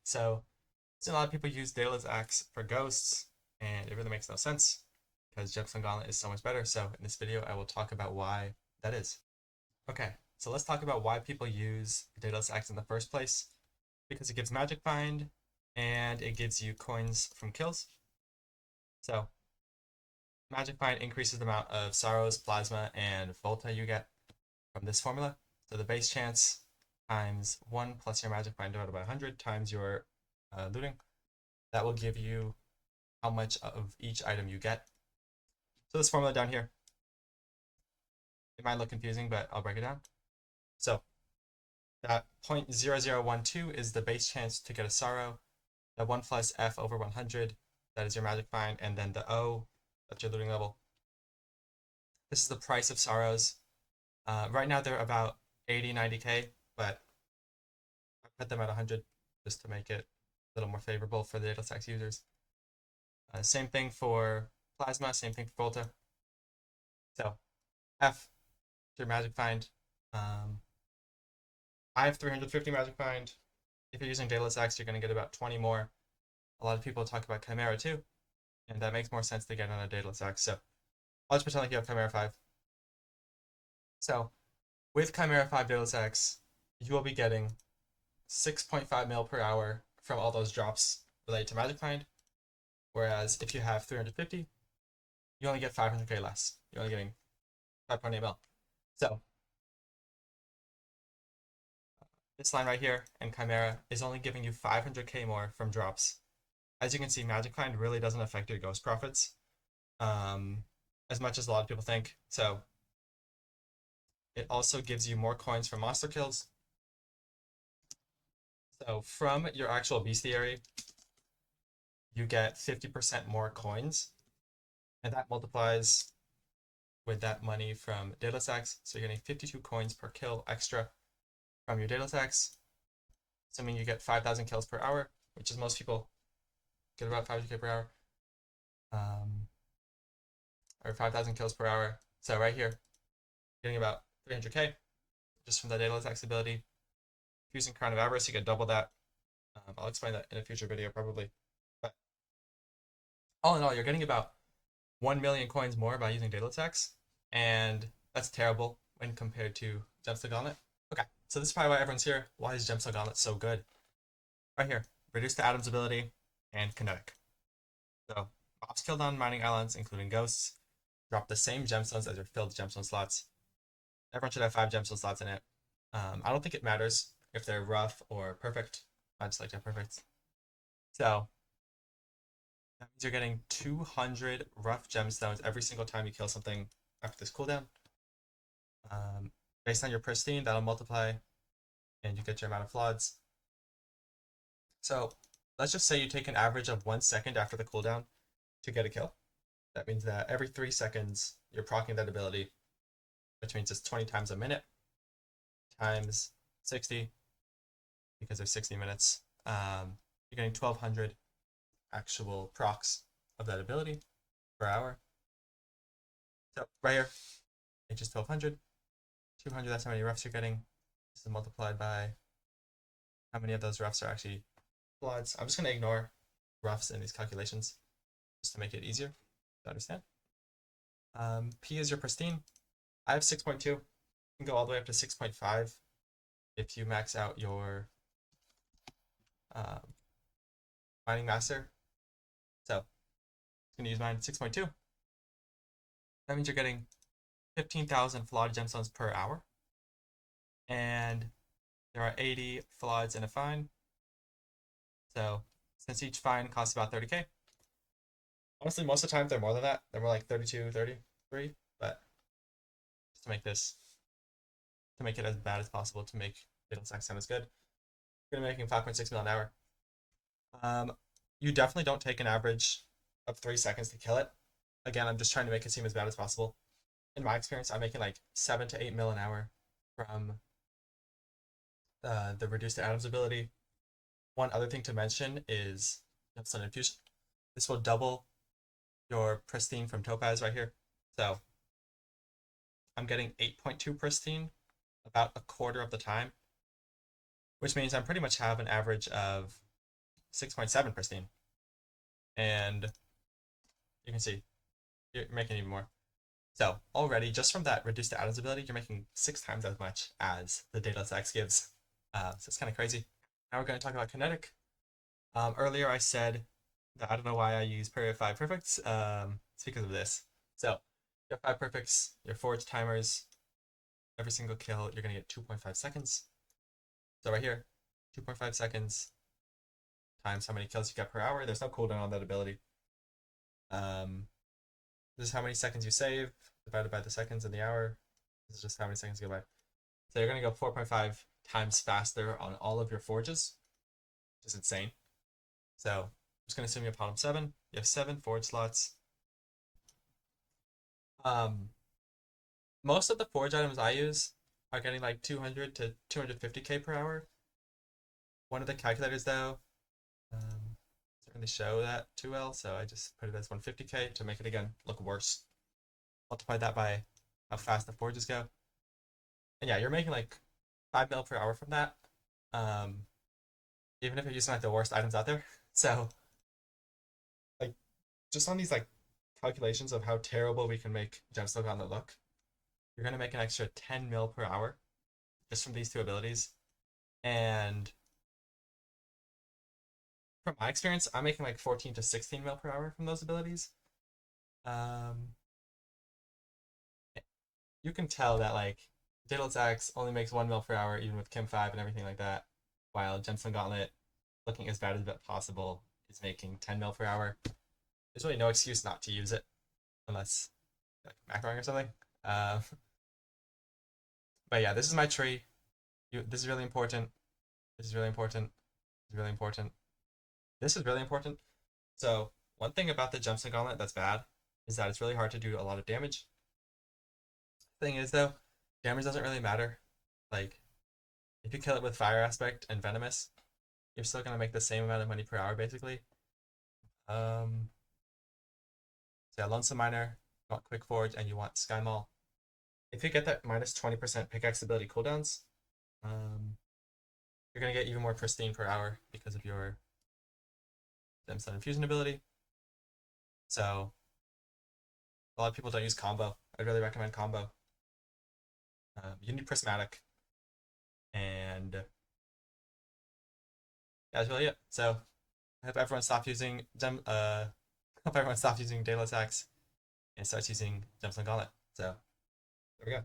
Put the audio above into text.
So, a lot of people use Daedalus Axe for ghosts, and it really makes no sense because Gemstone Gauntlet is so much better. So, in this video, I will talk about why that is. Okay, so let's talk about why people use Daedalus Axe in the first place. Because it gives Magic Find, and it gives you coins from kills. So, Magic Find increases the amount of Sorrows, Plasma, and Volta you get from this formula. So the base chance times 1 plus your Magic Find divided by 100 times your looting. That will give you how much of each item you get. So this formula down here, it might look confusing, but I'll break it down. So that 0.0012 is the base chance to get a Sorrow. The 1 plus F over 100, that is your Magic Find, and then the O, that's your looting level. This is the price of Sorrows. Right now they're about 80, 90k, but I put them at 100 just to make it a little more favorable for the Daedalus Axe users. Same thing for Plasma, same thing for Volta. So, F, your Magic Find. I have 350 Magic Find. If you're using Daedalus Axe, you're going to get about 20 more. A lot of people talk about Chimera too, and that makes more sense to get on a Daedalus Axe. So, I'll just pretend like you have Chimera 5. So, with Chimera 5 Daedalus Axe, you will be getting 6.5 mil per hour from all those drops related to Magic Find. Whereas if you have 350, you only get 500k less. You're only getting 5.8 mil. So this line right here in Chimera is only giving you 500k more from drops. As you can see, Magic Find really doesn't affect your ghost profits as much as a lot of people think. So it also gives you more coins from monster kills. So from your actual bestiary, you get 50% more coins, and that multiplies with that money from Daedalus Axe. So you're getting 52 coins per kill extra from your Daedalus Axe, assuming you get 5,000 kills per hour, which is most people get about 500k per hour, or 5,000 kills per hour. So right here, getting about 300k just from the Daedalus Axe ability. If using Crown of Avarice, you get double that. I'll explain that in a future video probably. But all in all, you're getting about 1 million coins more by using Daedalus Axe, and that's terrible when compared to Gemstone Gauntlet. Okay, so this is probably why everyone's here. Why is Gemstone Gauntlet so good? Right here, reduce the Atoms ability and kinetic. So mobs killed on mining islands, including ghosts, drop the same gemstones as your filled gemstone slots. Everyone should have 5 gemstone slots in it. I don't think it matters if they're rough or perfect. I just like to have perfect. So that means you're getting 200 rough gemstones every single time you kill something after this cooldown. Based on your pristine, that'll multiply, and you get your amount of floods. So let's just say you take an average of 1 second after the cooldown to get a kill. That means that every 3 seconds you're proccing that ability, which means it's 20 times a minute times 60, because there's 60 minutes. You're getting 1,200 actual procs of that ability per hour. So right here, H is 1,200. 200, that's how many roughs you're getting. This is multiplied by how many of those roughs are actually floods. I'm just going to ignore roughs in these calculations just to make it easier to understand. P is your pristine. I have 6.2. You can go all the way up to 6.5 if you max out your mining master. So I'm going to use mine at 6.2. That means you're getting 15,000 flawed gemstones per hour. And there are 80 floods in a fine. So since each fine costs about 30k, honestly, most of the time they're more than that. They're more like 32, 33. But just to make it as bad as possible, to make Daedalus Axe sound as good, you're gonna be making 5.6 mil an hour. You definitely don't take an average of 3 seconds to kill it. Again, I'm just trying to make it seem as bad as possible. In my experience, I'm making like 7 to 8 mil an hour from the reduced atoms ability. One other thing to mention is Gemstone Infusion. This will double your pristine from Topaz right here. So I'm getting 8.2 pristine about a quarter of the time, which means I pretty much have an average of 6.7 pristine. And you can see you're making even more. So already, just from that reduced to atoms ability, you're making 6 times as much as the Daedalus Axe gives. So it's kind of crazy. Now we're going to talk about kinetic. Earlier I said that I don't know why I use period 5 perfects. It's because of this. So you have 5 perfects, your forge timers, every single kill, you're going to get 2.5 seconds. So right here, 2.5 seconds times how many kills you get per hour. There's no cooldown on that ability. This is how many seconds you save divided by the seconds in the hour. This is just how many seconds go by. So you're going to go 4.5 times faster on all of your forges, which is insane. So I'm just going to assume you have bottom 7. You have 7 forge slots. Most of the forge items I use are getting like 200 to 250k per hour. One of the calculators though doesn't really show that too well, so I just put it as 150k to make it again look worse. Multiply that by how fast the forges go. And yeah, you're making like 5 mil per hour from that. Even if you're using like the worst items out there. So like just on these like calculations of how terrible we can make Gemstone Gauntlet look, you're gonna make an extra 10 mil per hour just from these two abilities. And from my experience, I'm making like 14 to 16 mil per hour from those abilities. You can tell that like Daedalus Axe only makes 1 mil per hour even with Chem 5 and everything like that, while Gemstone Gauntlet, looking as bad as possible, is making 10 mil per hour. There's really no excuse not to use it unless like macroing or something. But yeah, this is my tree. This is really important. This is really important. This is really important. This is really important. So one thing about the Gemstone Gauntlet that's bad is that it's really hard to do a lot of damage. Thing is though, damage doesn't really matter. Like if you kill it with Fire Aspect and Venomous, you're still gonna make the same amount of money per hour basically. So yeah, Lonesome Miner, you want Quick Forge, and you want Sky Maul. If you get that minus 20% pickaxe ability cooldowns, you're gonna get even more pristine per hour because of your Gemstone Infusion ability. So a lot of people don't use combo. I'd really recommend combo. You need Prismatic, and that's really it. So I hope everyone stops using hope everyone stops using Daedalus Axe and starts using Gemstone Gauntlet. So there we go.